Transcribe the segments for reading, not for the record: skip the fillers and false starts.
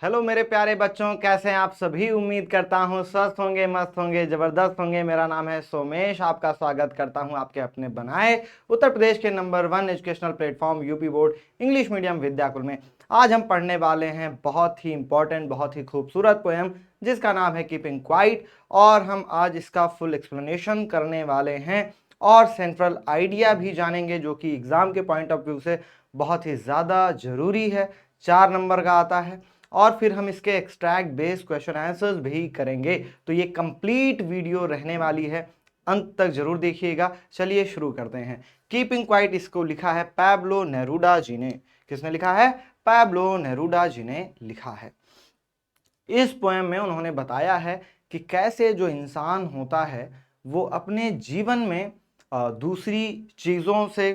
Hello मेरे प्यारे बच्चों, कैसे हैं आप सभी। उम्मीद करता हूँ स्वस्थ होंगे, मस्त होंगे, जबरदस्त होंगे। मेरा नाम है सोमेश। आपका स्वागत करता हूँ आपके अपने बनाए उत्तर प्रदेश के number 1 educational platform UP board English medium Vidyakul में। आज हम पढ़ने वाले हैं बहुत ही इंपॉर्टेंट, बहुत ही खूबसूरत पोएम जिसका नाम है कीपिंग क्वाइट। और हम आज इसका फुल एक्सप्लेनेशन करने वाले हैं और सेंट्रल आइडिया भी जानेंगे, जो कि एग्जाम के पॉइंट ऑफ व्यू से बहुत ही ज़्यादा जरूरी है। 4 नंबर का आता है। और फिर हम इसके एक्सट्रैक्ट बेस्ड क्वेश्चन आंसर्स भी करेंगे। तो ये कंप्लीट वीडियो रहने वाली है, अंत तक जरूर देखिएगा। चलिए शुरू करते हैं। कीपिंग क्वाइट इसको लिखा है पैब्लो नेरूडा जी ने। किसने लिखा है? पैब्लो नेरूडा जी ने लिखा है। इस पोएम में उन्होंने बताया है कि कैसे जो इंसान होता है वो अपने जीवन में दूसरी चीज़ों से,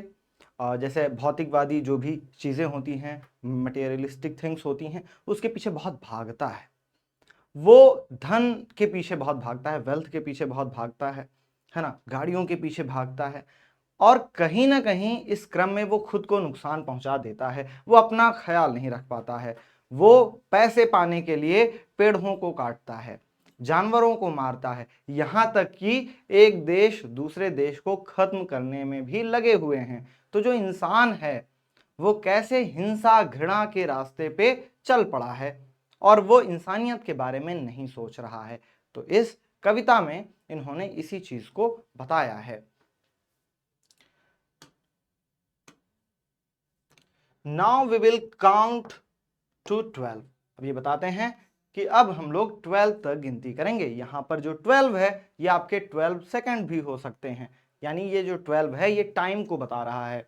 जैसे भौतिकवादी जो भी चीज़ें होती हैं, मटेरियलिस्टिक थिंग्स होती हैं, उसके पीछे बहुत भागता है। वो धन के पीछे बहुत भागता है, वेल्थ के पीछे बहुत भागता है ना, गाड़ियों के पीछे भागता है। और कहीं ना कहीं इस क्रम में वो खुद को नुकसान पहुंचा देता है। वो अपना ख्याल नहीं रख पाता है। वो पैसे पाने के लिए पेड़ों को काटता है, जानवरों को मारता है, यहां तक कि एक देश दूसरे देश को खत्म करने में भी लगे हुए हैं। तो जो इंसान है वो कैसे हिंसा घृणा के रास्ते पे चल पड़ा है और वो इंसानियत के बारे में नहीं सोच रहा है। तो इस कविता में इन्होंने इसी चीज को बताया है। Now we will count to 12। अब ये बताते हैं कि अब हम लोग 12 तक गिनती करेंगे। यहां पर जो 12 है ये आपके 12 सेकंड भी हो सकते हैं। यानी ये जो 12 है ये टाइम को बता रहा है।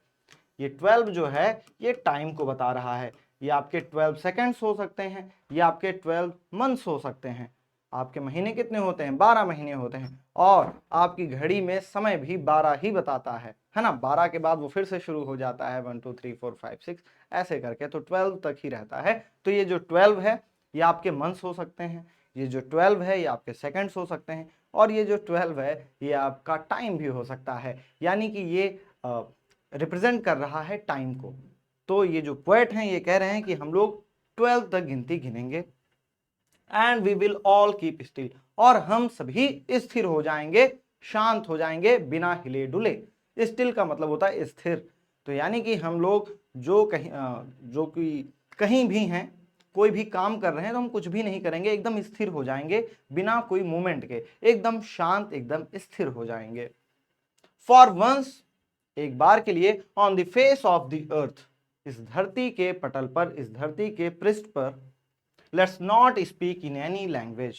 ये 12 जो है ये टाइम को बता रहा है। ये आपके 12 सेकंड्स हो सकते हैं, ये आपके 12 मंथ्स हो सकते हैं। आपके महीने कितने होते हैं? 12 महीने होते हैं। और आपकी घड़ी में समय भी 12 ही बताता है ना। 12 के बाद वो फिर से शुरू हो जाता है 1 2 3 4 5 6 ऐसे करके, तो 12 तक ही रहता है। तो ये जो 12 है ये आपके मंथ्स हो सकते हैं, ये जो 12 है ये आपके सेकंड्स हो सकते हैं, और ये जो 12 है ये आपका टाइम भी हो सकता है। यानी कि ये रिप्रेजेंट कर रहा है टाइम को। तो ये जो पोएट हैं ये कह रहे हैं कि हम लोग 12 तक गिनती गिनेंगे and we will all keep still, और हम सभी स्थिर हो जाएंगे, शांत हो जाएंगे, बिना हिले डुले। स्टिल का मतलब होता है स्थिर। तो यानी कि हम लोग जो कहीं जो कि कहीं भी हैं, कोई भी काम कर रहे हैं तो हम कुछ भी नहीं करेंगे, एकदम स्थिर हो जाएंगे, बिना कोई मूवमेंट के, एकदम शांत, एकदम स्थिर हो जाएंगे। फॉर वंस, एक बार के लिए, on the face of the अर्थ, इस धरती के पटल पर, इस धरती के पृष्ठ पर, let's not speak in any language,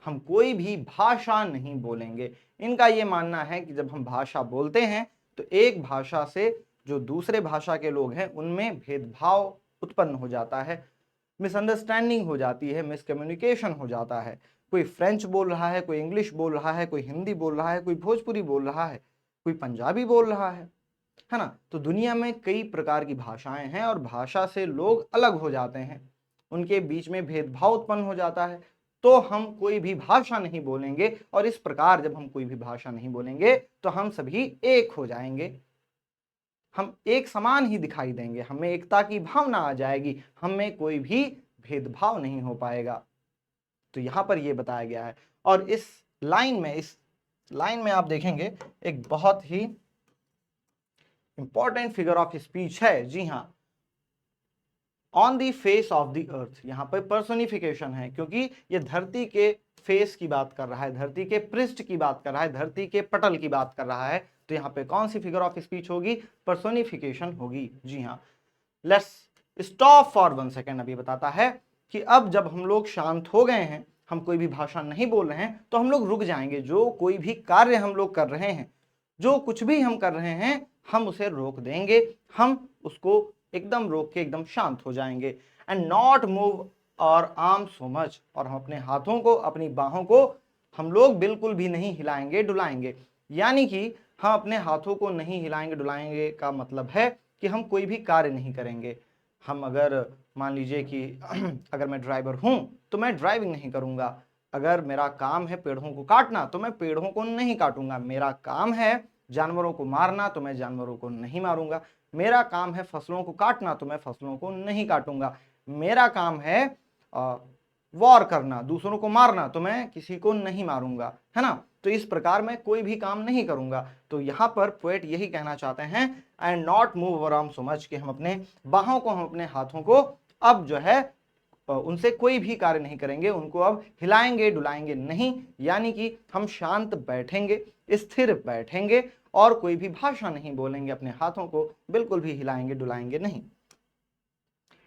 हम कोई भी भाषा नहीं बोलेंगे। इनका यह मानना है कि जब हम भाषा बोलते हैं तो एक भाषा से जो दूसरे भाषा के लोग हैं उनमें भेदभाव उत्पन्न हो जाता है, मिसअंडरस्टैंडिंग हो जाती है, मिसकम्युनिकेशन हो जाता है। कोई फ्रेंच बोल रहा है, कोई इंग्लिश बोल रहा है, कोई हिंदी बोल रहा है, कोई भोजपुरी बोल रहा है, कोई पंजाबी बोल रहा है ना। तो दुनिया में कई प्रकार की भाषाएं हैं और भाषा से लोग अलग हो जाते हैं, उनके बीच में भेदभाव उत्पन्न हो जाता है। तो हम कोई भी भाषा नहीं बोलेंगे, और इस प्रकार जब हम कोई भी भाषा नहीं बोलेंगे तो हम सभी एक हो जाएंगे, हम एक समान ही दिखाई देंगे, हमें एकता की भावना आ जाएगी, हमें कोई भी भेदभाव नहीं हो पाएगा। तो यहां पर यह बताया गया है। और इस लाइन में आप देखेंगे एक बहुत ही इंपॉर्टेंट फिगर ऑफ स्पीच है। जी हां, on the face of the अर्थ, यहां पर पर्सोनिफिकेशन है, क्योंकि ये धरती के फेस की बात कर रहा है, धरती के पृष्ठ की बात कर रहा है, धरती के पटल की बात कर रहा है। तो यहां पे कौन सी फिगर ऑफ स्पीच होगी? पर्सोनिफिकेशन होगी। जी हाँ। Let's stop for 1 second. अभी बताता है कि अब जब हम लोग शांत हो गए हैं, हम कोई भी भाषा नहीं बोल रहे हैं, तो हम लोग रुक जाएंगे। जो कोई भी कार्य हम लोग कर रहे हैं, जो कुछ भी हम कर रहे हैं, हम उसे रोक देंगे, हम उसको एकदम रोक के एकदम शांत हो जाएंगे। एंड नॉट मूव और आर्म सो मच, और हम अपने हाथों को, अपनी बाहों को हम लोग बिल्कुल भी नहीं हिलाएंगे डुलाएंगे। यानी कि हम अपने हाथों को नहीं हिलाएंगे डुलाएंगे का मतलब है कि हम कोई भी कार्य नहीं करेंगे। हम अगर मान लीजिए कि अगर मैं ड्राइवर हूं तो मैं ड्राइविंग नहीं करूंगा। अगर मेरा काम है पेड़ों को काटना तो मैं पेड़ों को नहीं काटूंगा। मेरा काम है जानवरों को मारना तो मैं जानवरों को नहीं मारूंगा। मेरा काम है फसलों को काटना तो मैं फसलों को नहीं काटूंगा। मेरा काम है वॉर करना, दूसरों को मारना, तो मैं किसी को नहीं मारूंगा, है ना। तो इस प्रकार मैं कोई भी काम नहीं करूंगा। तो यहाँ पर पोएट यही कहना चाहते हैं, and not move our arm so much, कि हम अपने बाहों को, हम अपने हाथों को अब जो है उनसे कोई भी कार्य नहीं करेंगे, उनको अब हिलाएंगे डुलाएंगे नहीं, यानी कि हम शांत बैठेंगे, स्थिर बैठेंगे और कोई भी भाषा नहीं बोलेंगे, अपने हाथों को बिल्कुल भी हिलाएंगे डुलाएंगे नहीं।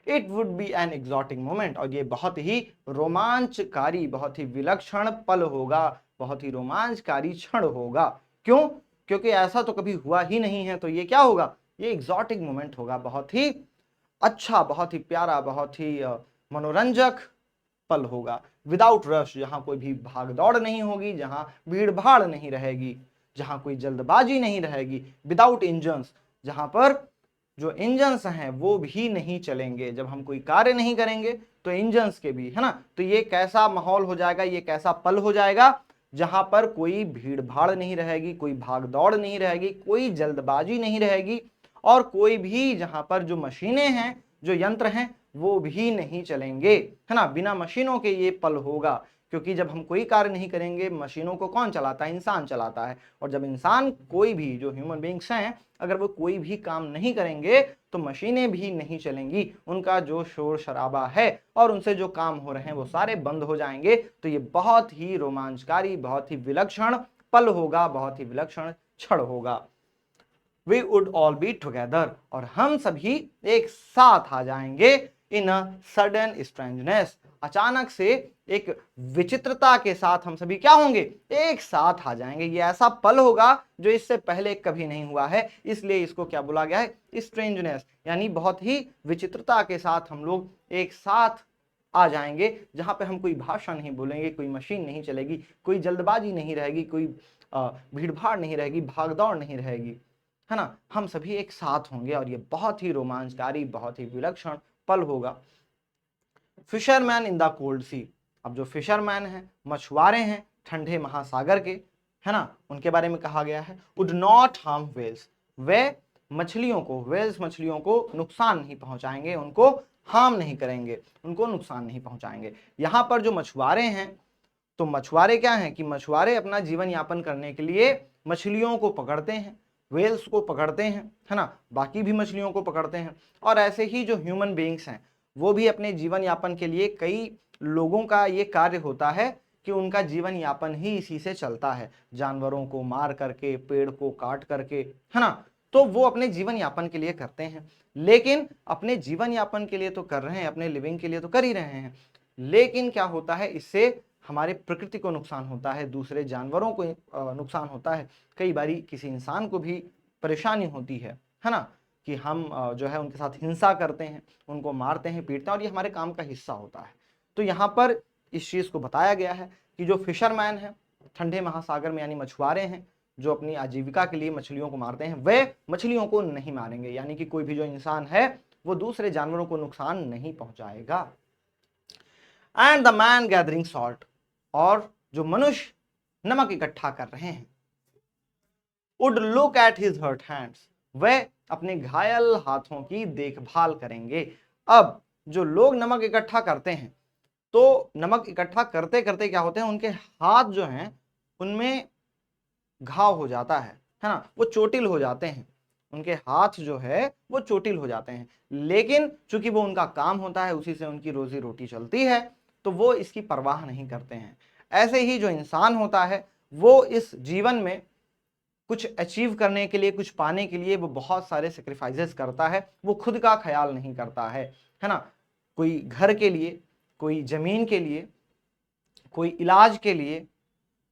It would be an exotic moment, और ये बहुत ही रोमांचकारी, बहुत ही विलक्षण पल होगा, बहुत ही रोमांचकारी क्षण होगा। क्यों? क्योंकि ऐसा तो कभी हुआ ही नहीं है। तो ये क्या होगा? ये एग्जॉटिक मोमेंट होगा, बहुत ही अच्छा, बहुत ही प्यारा, बहुत ही मनोरंजक पल होगा। विदाउट रश, जहां कोई भी भाग दौड़ नहीं होगी, जहां भीड़ भाड़ नहीं रहेगी, जहां कोई जल्दबाजी नहीं रहेगी। विदाउट इंजन्स, जहां पर जो इंजन्स हैं वो भी नहीं चलेंगे। जब हम कोई कार्य नहीं करेंगे तो इंजन्स के भी, है ना। तो ये कैसा माहौल हो जाएगा, ये कैसा पल हो जाएगा, जहां पर कोई भीड़ भाड़ नहीं रहेगी, कोई भाग दौड़ नहीं रहेगी, कोई जल्दबाजी नहीं रहेगी, और कोई भी, जहां पर जो मशीनें हैं, जो यंत्र हैं, वो भी नहीं चलेंगे, है ना। बिना मशीनों के ये पल होगा, क्योंकि जब हम कोई कार्य नहीं करेंगे, मशीनों को कौन चलाता है? इंसान चलाता है। और जब इंसान, कोई भी जो ह्यूमन बींग्स हैं, अगर वो कोई भी काम नहीं करेंगे तो मशीनें भी नहीं चलेंगी, उनका जो शोर शराबा है और उनसे जो काम हो रहे हैं वो सारे बंद हो जाएंगे। तो ये बहुत ही रोमांचकारी, बहुत ही विलक्षण पल होगा, बहुत ही विलक्षण क्षण होगा। We would all be together, और हम सभी एक साथ आ जाएंगे। इन अ सडन स्ट्रेंजनेस, अचानक से एक विचित्रता के साथ हम सभी क्या होंगे? एक साथ आ जाएंगे। ये ऐसा पल होगा जो इससे पहले कभी नहीं हुआ है, इसलिए इसको क्या बोला गया है? स्ट्रेंजनेस, यानी बहुत ही विचित्रता के साथ हम लोग एक साथ आ जाएंगे, जहां पे हम कोई भाषा नहीं बोलेंगे, कोई मशीन नहीं चलेगी, कोई जल्दबाजी नहीं रहेगी, कोई भीड़ भाड़ नहीं रहेगी, भागदौड़ नहीं रहेगी, है ना। हम सभी एक साथ होंगे और ये बहुत ही रोमांचकारी, बहुत ही विलक्षण पल होगा। फिशरमैन इन द कोल्ड सी, अब जो फिशरमैन है, मछुआरे हैं ठंडे महासागर के, है ना, उनके बारे में कहा गया है, वुड नॉट हार्म वेल्स, वे मछलियों को, वेल्स मछलियों को नुकसान नहीं पहुंचाएंगे, उनको हार्म नहीं करेंगे, उनको नुकसान नहीं पहुंचाएंगे। यहां पर जो मछुआरे हैं, तो मछुआरे क्या हैं? कि मछुआरे अपना जीवन यापन करने के लिए मछलियों को पकड़ते हैं, वेल्स को पकड़ते हैं, है ना, बाकी भी मछलियों को पकड़ते हैं। और ऐसे ही जो ह्यूमन बीइंग्स हैं, वो भी अपने जीवन यापन के लिए, कई लोगों का ये कार्य होता है कि उनका जीवन यापन ही इसी से चलता है, जानवरों को मार करके, पेड़ को काट करके, है ना। तो वो अपने जीवन यापन के लिए करते हैं, लेकिन अपने जीवन यापन के लिए तो कर रहे हैं, अपने लिविंग के लिए तो कर ही रहे हैं, लेकिन क्या होता है? इससे हमारे प्रकृति को नुकसान होता है, दूसरे जानवरों को नुकसान होता है, कई बारी किसी इंसान को भी परेशानी होती है ना, कि हम जो है उनके साथ हिंसा करते हैं, उनको मारते हैं, पीटते हैं, और ये हमारे काम का हिस्सा होता है। तो यहाँ पर इस चीज को बताया गया है कि जो फिशरमैन है ठंडे महासागर में, यानी मछुआरे हैं, जो अपनी आजीविका के लिए मछलियों को मारते हैं, वे मछलियों को नहीं मारेंगे, यानी कि कोई भी जो इंसान है वो दूसरे जानवरों को नुकसान नहीं पहुंचाएगा। And the man gathering salt, और जो मनुष्य नमक इकट्ठा कर रहे हैं, would look at his hurt hands, वह अपने घायल हाथों की देखभाल करेंगे। अब जो लोग नमक इकट्ठा करते हैं, तो नमक इकट्ठा करते करते क्या होते हैं? उनके हाथ जो हैं उनमें घाव हो जाता है ना, वो चोटिल हो जाते हैं, उनके हाथ जो है वो चोटिल हो जाते हैं, लेकिन चूंकि वो उनका काम होता है, उसी से उनकी रोजी रोटी चलती है, तो वो इसकी परवाह नहीं करते हैं। ऐसे ही जो इंसान होता है, वो इस जीवन में कुछ अचीव करने के लिए, कुछ पाने के लिए वो बहुत सारे सेक्रीफाइसेस करता है, वो खुद का ख्याल नहीं करता है ना। कोई घर के लिए, कोई जमीन के लिए, कोई इलाज के लिए,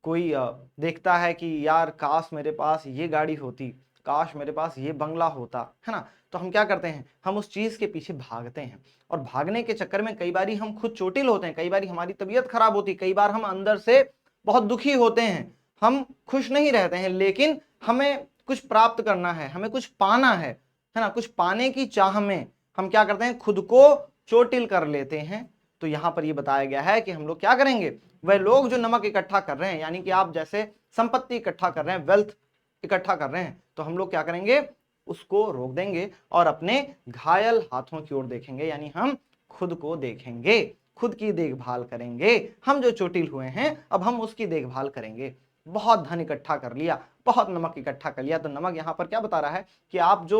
कोई देखता है कि यार काश मेरे पास ये गाड़ी होती, काश मेरे पास ये बंगला होता, है ना। तो हम क्या करते हैं? हम उस चीज के पीछे भागते हैं, और भागने के चक्कर में कई बारी हम खुद चोटिल होते हैं, कई बारी हमारी तबीयत खराब होती है, कई बार हम अंदर से बहुत दुखी होते हैं, हम खुश नहीं रहते हैं, लेकिन हमें कुछ प्राप्त करना है, हमें कुछ पाना है ना। कुछ पाने की चाह में हम क्या करते हैं? खुद को चोटिल कर लेते हैं। तो यहां पर यह बताया गया है कि हम लोग क्या करेंगे? वह लोग जो नमक इकट्ठा कर रहे हैं, यानी कि आप जैसे संपत्ति इकट्ठा कर रहे हैं, वेल्थ इकट्ठा कर रहे हैं, तो हम लोग क्या करेंगे? उसको रोक देंगे और अपने घायल हाथों की ओर देखेंगे, यानी हम खुद को देखेंगे, खुद की देखभाल करेंगे। हम जो चोटिल हुए हैं अब हम उसकी देखभाल करेंगे। बहुत धन इकट्ठा कर लिया, बहुत नमक इकट्ठा कर लिया, तो नमक यहाँ पर क्या बता रहा है कि आप जो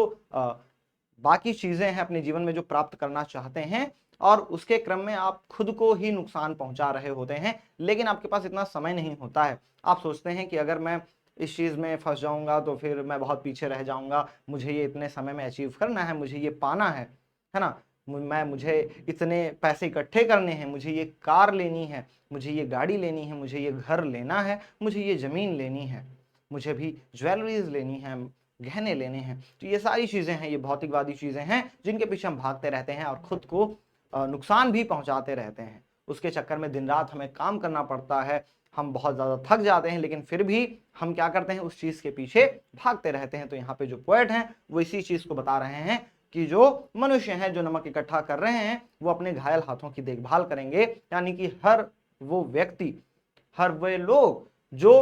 बाकी चीजें हैं अपने जीवन में जो प्राप्त करना चाहते हैं और उसके क्रम में आप खुद को ही नुकसान पहुंचा रहे होते हैं, लेकिन आपके पास इतना समय नहीं होता है। आप सोचते हैं कि अगर मैं इस चीज में फंस जाऊंगा तो फिर मैं बहुत पीछे रह जाऊंगा, मुझे ये इतने समय में अचीव करना है, मुझे ये पाना है ना, मुझे इतने पैसे इकट्ठे करने हैं, मुझे ये कार लेनी है, मुझे ये गाड़ी लेनी है, मुझे ये घर लेना है, मुझे ये जमीन लेनी है, मुझे भी ज्वेलरीज लेनी है, गहने लेने हैं। तो ये सारी चीजें हैं, ये भौतिकवादी चीजें हैं जिनके पीछे हम भागते रहते हैं और खुद को नुकसान भी पहुंचाते रहते हैं। उसके चक्कर में दिन रात हमें काम करना पड़ता है, हम बहुत ज्यादा थक जाते हैं, लेकिन फिर भी हम क्या करते हैं, उस चीज के पीछे भागते रहते हैं। तो यहाँ पे जो पोएट हैं वो इसी चीज को बता रहे हैं कि जो मनुष्य हैं जो नमक इकट्ठा कर रहे हैं वो अपने घायल हाथों की देखभाल करेंगे। यानी कि हर वो व्यक्ति, हर वे लोग जो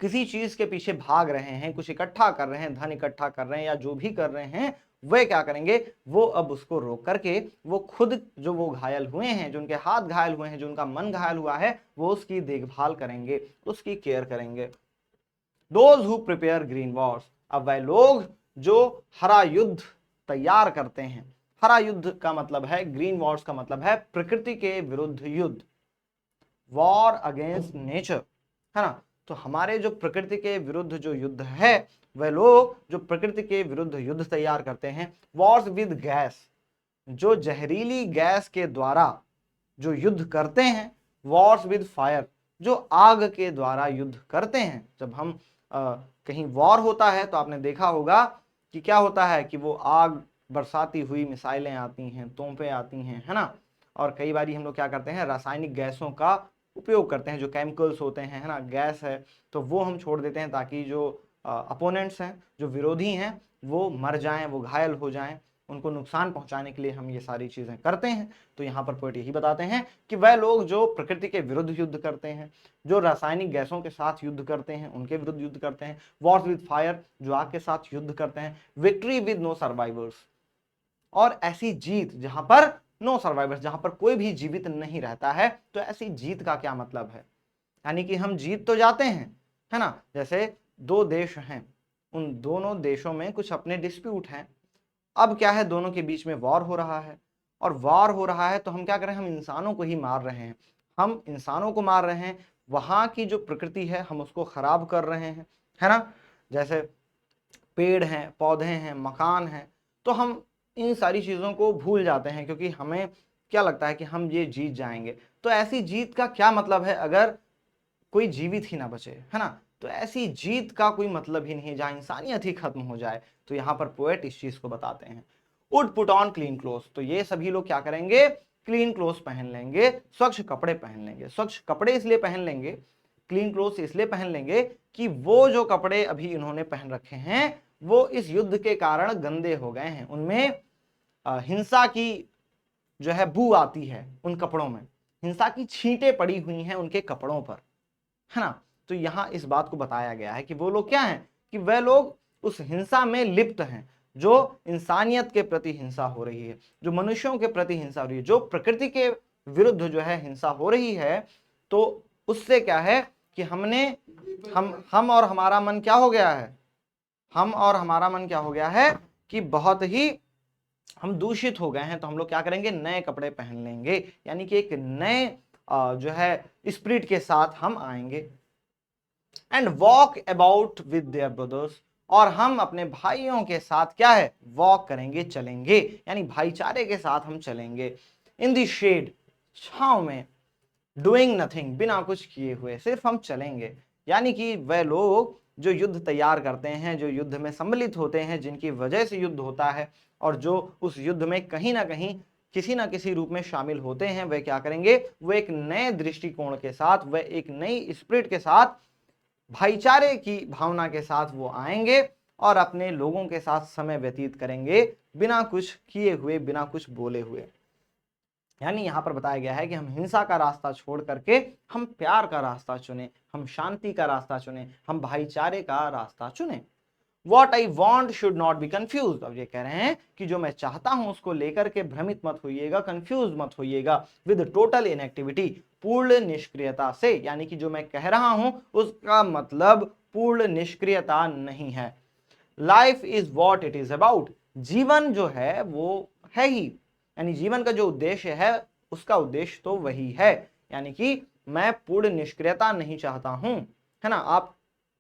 किसी चीज के पीछे भाग रहे हैं, कुछ इकट्ठा कर रहे हैं, धन इकट्ठा कर रहे हैं या जो भी कर रहे हैं, वे क्या करेंगे, वो अब उसको रोक करके वो खुद जो वो घायल हुए हैं, जो उनके हाथ घायल हुए हैं, जो उनका मन घायल हुआ है, वो उसकी देखभाल करेंगे, उसकी केयर करेंगे। Those who prepare green Wars, अब वह लोग जो हरा युद्ध तैयार करते हैं। हरा युद्ध का मतलब है, ग्रीन वॉर्स का मतलब है प्रकृति के विरुद्ध युद्ध, वॉर अगेंस्ट नेचर, है ना। तो हमारे जो प्रकृति के विरुद्ध जो युद्ध है, वह लोग जो प्रकृति के विरुद्ध युद्ध तैयार करते हैं। वॉर्स विद गैस, जो जहरीली गैस के द्वारा जो युद्ध करते हैं। वॉर्स विद फायर, जो आग के द्वारा युद्ध करते हैं। जब हम कहीं वॉर होता है तो आपने देखा होगा कि क्या होता है कि वो आग बरसाती हुई मिसाइलें आती हैं, तोपें आती हैं, है ना। और कई बार हम लोग क्या करते हैं, रासायनिक गैसों का उपयोग करते हैं, जो केमिकल्स होते हैं, है ना, गैस है, तो वो हम छोड़ देते हैं ताकि जो अपोनेंट्स हैं, जो विरोधी हैं, वो मर जाएं, वो घायल हो जाएं। उनको नुकसान पहुंचाने के लिए हम ये सारी चीजें करते हैं। तो यहाँ पर पोएट यही बताते हैं कि वह लोग जो प्रकृति के विरुद्ध युद्ध करते हैं, जो रासायनिक गैसों के साथ युद्ध करते हैं, उनके विरुद्ध युद्ध करते हैं। वॉर्स विद फायर, जो आग के साथ युद्ध करते हैं। विक्ट्री विद नो सर्वाइवर्स, और ऐसी जीत जहां पर नो सर्वाइवर्स, जहां पर कोई भी जीवित नहीं रहता है। तो ऐसी जीत का क्या मतलब है, यानी कि हम जीत तो जाते हैं, है ना। जैसे दो देश हैं, उन दोनों देशों में कुछ अपने डिस्प्यूट हैं। अब क्या है, दोनों के बीच में वॉर हो रहा है, और वॉर हो रहा है तो हम क्या कर रहे हैं, हम इंसानों को ही मार रहे हैं, हम इंसानों को मार रहे हैं। वहां की जो प्रकृति है हम उसको खराब कर रहे हैं, है ना। जैसे पेड़ हैं, पौधे हैं, मकान हैं, तो हम इन सारी चीजों को भूल जाते हैं क्योंकि हमें क्या लगता है कि हम ये जीत जाएंगे। तो ऐसी जीत का क्या मतलब है अगर कोई जीवित ही ना बचे, है ना। तो ऐसी जीत का कोई मतलब ही नहीं जहां इंसानियत ही खत्म हो जाए। तो यहाँ पर पोएट इस चीज को बताते हैं। Would put on clean cloth, तो ये सभी लोग क्या करेंगे, क्लीन क्लोथ पहन लेंगे, स्वच्छ कपड़े पहन लेंगे। स्वच्छ कपड़े इसलिए पहन लेंगे, क्लीन क्लोथ इसलिए पहन लेंगे कि वो जो कपड़े अभी इन्होंने पहन रखे हैं वो इस युद्ध के कारण गंदे हो गए हैं, उनमें हिंसा की जो है बू आती है, उन कपड़ों में हिंसा की छींटें पड़ी हुई हैं उनके कपड़ों पर, है ना। तो यहां इस बात को बताया गया है कि वो लोग क्या हैं, कि वह लोग उस हिंसा में लिप्त हैं, जो इंसानियत के प्रति हिंसा हो रही है, जो मनुष्यों के प्रति हिंसा हो रही है, जो प्रकृति के विरुद्ध जो है हिंसा हो रही है। तो उससे क्या है कि हम और हमारा मन क्या हो गया है, हम और हमारा मन क्या हो गया है कि बहुत ही हम दूषित हो गए हैं। तो हम लोग क्या करेंगे, नए कपड़े पहन लेंगे, यानी कि एक नए जो है स्पिरिट के साथ हम आएंगे। And walk about with their brothers, और हम अपने भाइयों के साथ क्या है, वॉक करेंगे, चलेंगे, यानी भाईचारे के साथ हम चलेंगे। इन दी शेड, छांव में, डूइंग नथिंग, बिना कुछ किए हुए सिर्फ हम चलेंगे। यानी कि वह लोग जो युद्ध तैयार करते हैं, जो युद्ध में सम्मिलित होते हैं, जिनकी वजह से युद्ध होता है, और जो उस युद्ध में कहीं ना कहीं किसी ना किसी रूप में शामिल होते हैं, वे क्या करेंगे, वो एक नए दृष्टिकोण के साथ, वह एक नई स्पिरिट के साथ, भाईचारे की भावना के साथ वो आएंगे और अपने लोगों के साथ समय व्यतीत करेंगे, बिना कुछ किए हुए, बिना कुछ बोले हुए। यानी यहां पर बताया गया है कि हम हिंसा का रास्ता छोड़ करके हम प्यार का रास्ता चुने, हम शांति का रास्ता चुने, हम भाईचारे का रास्ता चुने। What I want should not be confuse. अब ये कह रहे हैं कि जो मैं चाहता हूं उसको लेकर के भ्रमित मत होइएगा, कंफ्यूज मत होइएगा। विद टोटल इनएक्टिविटी, पूर्ण निष्क्रियता से, यानी कि जो मैं कह रहा हूं उसका मतलब पूर्ण निष्क्रियता नहीं है। Life is what it is about, जीवन जो है वो है ही, यानी जीवन का जो उद्देश्य है उसका उद्देश्य तो वही है। यानी कि मैं पूर्ण निष्क्रियता नहीं चाहता हूं, है ना। आप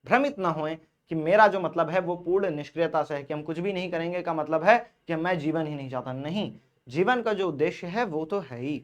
भ्रमित ना होएं कि मेरा जो मतलब है वो पूर्ण निष्क्रियता से है, कि हम कुछ भी नहीं करेंगे का मतलब है कि मैं जीवन ही नहीं चाहता। नहीं, जीवन का जो उद्देश्य है वो तो है ही।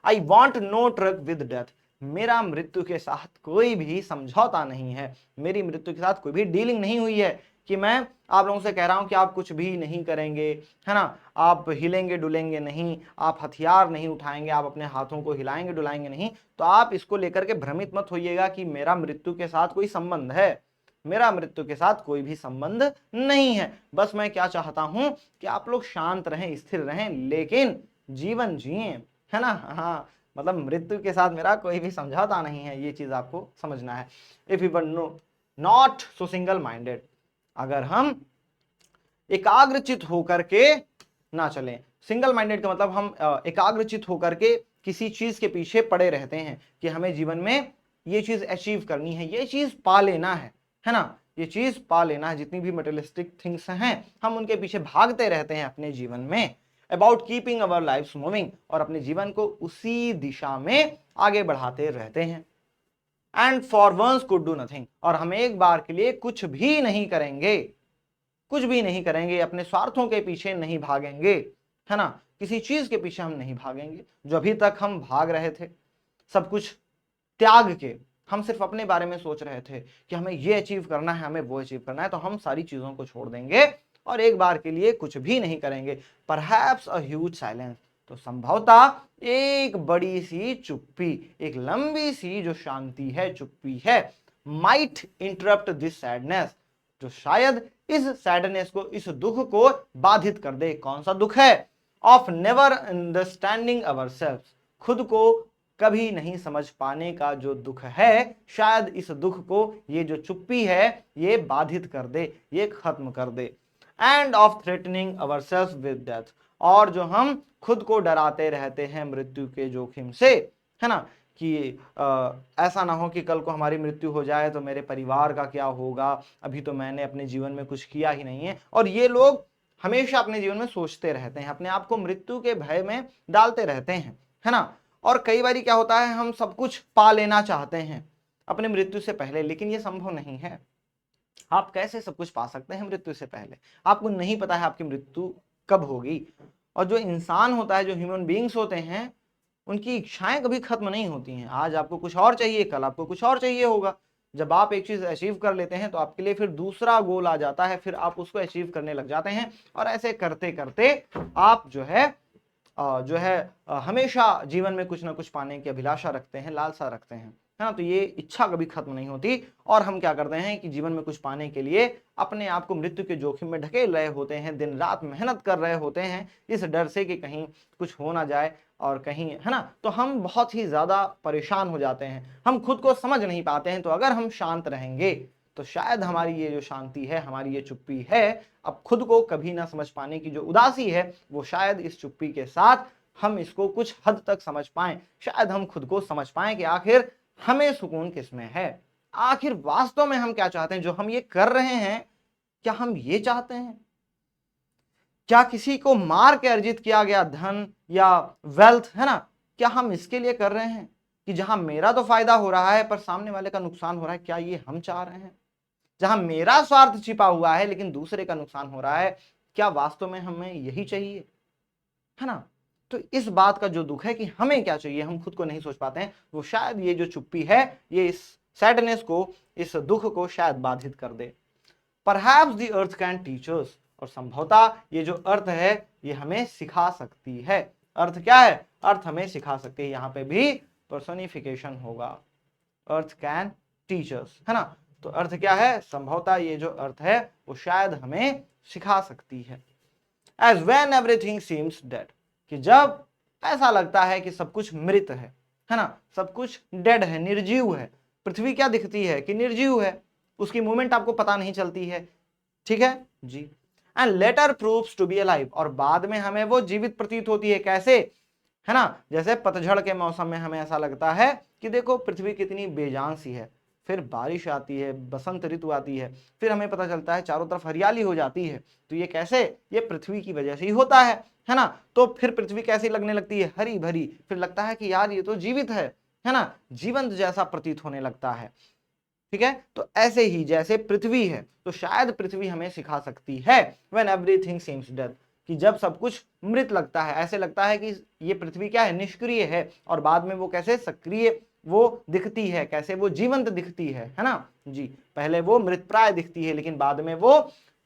I want no truck with death, मेरा मृत्यु के साथ कोई भी समझौता नहीं है, मेरी मृत्यु के साथ कोई भी डीलिंग नहीं हुई है कि मैं आप लोगों से कह रहा हूं कि आप कुछ भी नहीं करेंगे, है ना, आप हिलेंगे डुलेंगे नहीं, आप हथियार नहीं उठाएंगे, आप अपने हाथों को हिलाएंगे डुलाएंगे नहीं। तो आप इसको लेकर के भ्रमित मत होइएगा कि मेरा मृत्यु के साथ कोई संबंध है। मेरा मृत्यु के साथ कोई भी संबंध नहीं है। बस मैं क्या चाहता हूं कि आप लोग शांत रहें, स्थिर रहें, लेकिन जीवन जिए, है ना। हाँ, मतलब मृत्यु के साथ मेरा कोई भी समझौता नहीं है, ये चीज आपको समझना है। If you were no not so single minded, अगर हम एकाग्रचित होकर के ना चलें। सिंगल माइंडेड का मतलब हम एकाग्रचित होकर के किसी चीज के पीछे पड़े रहते हैं कि हमें जीवन में ये चीज अचीव करनी है, ये चीज पा लेना है ना, ये चीज पा लेना है। जितनी भी मटेरियलिस्टिक थिंग्स हैं हम उनके पीछे भागते रहते हैं अपने जीवन में। About keeping our life moving, और अपने जीवन को उसी दिशा में आगे बढ़ाते रहते हैं। And for once could do nothing, और हम एक बार के लिए कुछ भी नहीं करेंगे, कुछ भी नहीं करेंगे, अपने स्वार्थों के पीछे नहीं भागेंगे, है ना, किसी चीज के पीछे हम नहीं भागेंगे जो अभी तक हम भाग रहे थे। सब कुछ त्याग के हम सिर्फ अपने बारे में सोच रहे थे कि हमें ये अचीव करना है, हमें वो अचीव करना है, तो हम सारी चीजों को छोड़ देंगे और एक बार के लिए कुछ भी नहीं करेंगे। परहैप्स अ ह्यूज साइलेंस, तो संभवतः एक बड़ी सी चुप्पी, एक लंबी सी जो शांति है, चुप्पी है, माइट इंटरप्ट दिस सैडनेस, जो शायद इस सैडनेस को, इस दुख को बाधित कर दे। कौन सा दुख है? ऑफ नेवर अंडरस्टैंडिंग अवरसेल्व्स, खुद को कभी नहीं समझ पाने का जो दुख है, शायद इस दुख को ये जो चुप्पी है ये बाधित कर दे, ये खत्म कर दे। End of threatening ourselves with death, और जो हम खुद को डराते रहते हैं मृत्यु के जोखिम से, है ना, कि ऐसा ना हो कि कल को हमारी मृत्यु हो जाए तो मेरे परिवार का क्या होगा, अभी तो मैंने अपने जीवन में कुछ किया ही नहीं है। और ये लोग हमेशा अपने जीवन में सोचते रहते हैं, अपने आप को मृत्यु के भय में डालते रहते हैं, है ना। और कई बार क्या होता है, हम सब कुछ पा लेना चाहते हैं अपने मृत्यु से पहले, लेकिन ये संभव नहीं है। आप कैसे सब कुछ पा सकते हैं मृत्यु से पहले? आपको नहीं पता है आपकी मृत्यु कब होगी। और जो इंसान होता है, जो ह्यूमन बीइंग्स होते हैं, उनकी इच्छाएं कभी खत्म नहीं होती हैं। आज आपको कुछ और चाहिए, कल आपको कुछ और चाहिए होगा। जब आप एक चीज अचीव कर लेते हैं तो आपके लिए फिर दूसरा गोल आ जाता है, फिर आप उसको अचीव करने लग जाते हैं, और ऐसे करते करते आप हमेशा जीवन में कुछ ना कुछ पाने की अभिलाषा रखते हैं, लालसा रखते हैं, है ना। तो ये इच्छा कभी खत्म नहीं होती, और हम क्या करते हैं कि जीवन में कुछ पाने के लिए अपने आप को मृत्यु के जोखिम में ढकेल रहे होते हैं, दिन रात मेहनत कर रहे होते हैं, इस डर से कि कहीं कुछ हो ना जाए और कहीं, है ना। तो हम बहुत ही ज्यादा परेशान हो जाते हैं, हम खुद को समझ नहीं पाते हैं। तो अगर हम शांत रहेंगे तो शायद हमारी ये जो शांति है, हमारी ये चुप्पी है, अब खुद को कभी ना समझ पाने की जो उदासी है, वो शायद इस चुप्पी के साथ हम इसको कुछ हद तक समझ पाएं। शायद हम खुद को समझ पाएं कि आखिर हमें सुकून किसमें है, आखिर वास्तव में हम क्या चाहते हैं। जो हम ये कर रहे हैं, क्या हम ये चाहते हैं? क्या किसी को मार के अर्जित किया गया धन या वेल्थ, है ना, क्या हम इसके लिए कर रहे हैं कि जहां मेरा तो फायदा हो रहा है पर सामने वाले का नुकसान हो रहा है? क्या ये हम चाह रहे हैं? जहां मेरा स्वार्थ छिपा हुआ है लेकिन दूसरे का नुकसान हो रहा है, क्या वास्तव में हमें यही चाहिए, है ना। तो इस बात का जो दुख है कि हमें क्या चाहिए, हम खुद को नहीं सोच पाते हैं, वो शायद ये जो चुप्पी है, ये इस सैडनेस को, इस दुख को शायद बाधित कर दे। Perhaps the earth can teach us, और संभवतः ये जो अर्थ है ये हमें सिखा सकती है। अर्थ क्या है? अर्थ हमें सिखा सकती है। यहां पे भी पर्सोनिफिकेशन होगा, अर्थ कैन टीच अस, है ना। तो अर्थ क्या है? संभवतः ये जो अर्थ है वो शायद हमें सिखा सकती है। As when everything seems dead, कि जब ऐसा लगता है कि सब कुछ मृत है ना, सब कुछ डेड है, निर्जीव है। पृथ्वी क्या दिखती है कि निर्जीव है, उसकी मूवमेंट आपको पता नहीं चलती है, ठीक है जी। And later proves to be alive, और बाद में हमें वो जीवित प्रतीत होती है। कैसे? है ना, जैसे पतझड़ के मौसम में हमें ऐसा लगता है कि देखो पृथ्वी कितनी बेजान सी है, फिर बारिश आती है, बसंत ऋतु आती है, फिर हमें पता चलता है चारों तरफ हरियाली हो जाती है। तो ये कैसे? ये पृथ्वी की वजह से ही होता है ना। तो फिर पृथ्वी कैसी लगने लगती है? हरी भरी, फिर लगता है कि यार ये तो जीवित है ना, जीवंत जैसा प्रतीत होने लगता है। ठीक है, तो ऐसे ही जैसे पृथ्वी है, तो शायद पृथ्वी हमें सिखा सकती है व्हेन एवरीथिंग सीम्स डेड, कि जब सब कुछ मृत लगता है, ऐसे लगता है कि ये पृथ्वी क्या है? निष्क्रिय है, और बाद में वो कैसे सक्रिय वो दिखती है, कैसे वो जीवंत दिखती है ना जी। पहले वो मृतप्राय दिखती है, लेकिन बाद में वो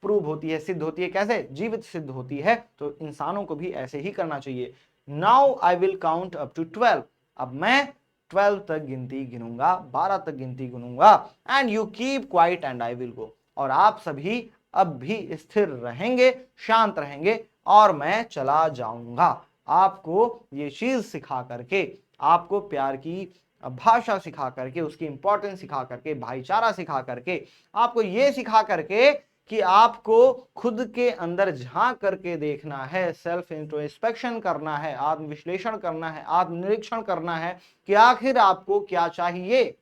प्रूव होती है, सिद्ध होती है। कैसे? जीवित सिद्ध होती है। तो इंसानों को भी ऐसे ही करना चाहिए। Now I will count up to 12, अब मैं 12 तक गिनती गिनूंगा, 12 तक गिनती गिनूंगा। And you keep quiet and I will go, और आप सभी अब भी स्थिर रहेंगे, शांत रहेंगे, और मैं चला जाऊंगा। आपको ये चीज सिखा करके, आपको प्यार की भाषा सिखा करके, उसकी इंपॉर्टेंस सिखा करके, भाईचारा सिखा करके, आपको ये सिखा करके कि आपको खुद के अंदर झांक करके देखना है, सेल्फ इंट्रोस्पेक्शन करना है, आत्मविश्लेषण करना है, आत्मनिरीक्षण करना है कि आखिर आपको क्या चाहिए।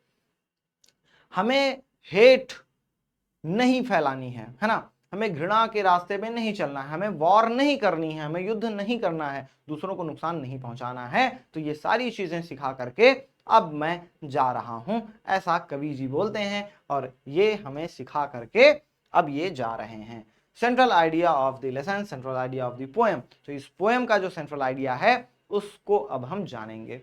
हमें हेट नहीं फैलानी है ना, हमें घृणा के रास्ते में नहीं चलना है, हमें वॉर नहीं करनी है, हमें युद्ध नहीं करना है, दूसरों को नुकसान नहीं पहुंचाना है। तो ये सारी चीजें सिखा करके अब मैं जा रहा हूं, ऐसा कवि जी बोलते हैं, और ये हमें सिखा करके अब ये जा रहे हैं। Central idea of the lesson, central idea of the poem, तो इस पोएम का जो सेंट्रल आइडिया है उसको अब हम जानेंगे।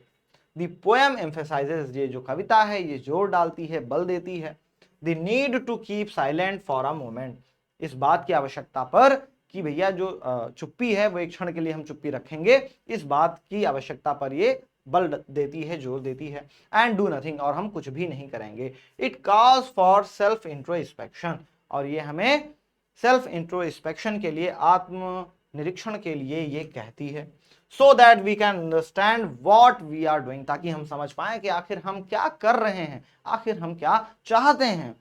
द पोएम एम्फेसाइजेस, ये जो कविता है ये जोर डालती है, बल देती है, the need to keep silent for a moment, इस बात की आवश्यकता पर कि भैया जो चुप्पी है वो एक क्षण के लिए हम चुप्पी रखेंगे, इस बात की आवश्यकता पर ये बल देती है, जोर देती है। एंड डू नथिंग, और हम कुछ भी नहीं करेंगे। It calls for self introspection, और ये हमें सेल्फ इंट्रोस्पेक्शन के लिए, आत्म निरीक्षण के लिए ये कहती है। So that we can understand what we are doing, ताकि हम समझ पाए कि आखिर हम क्या कर रहे हैं, आखिर हम क्या चाहते हैं।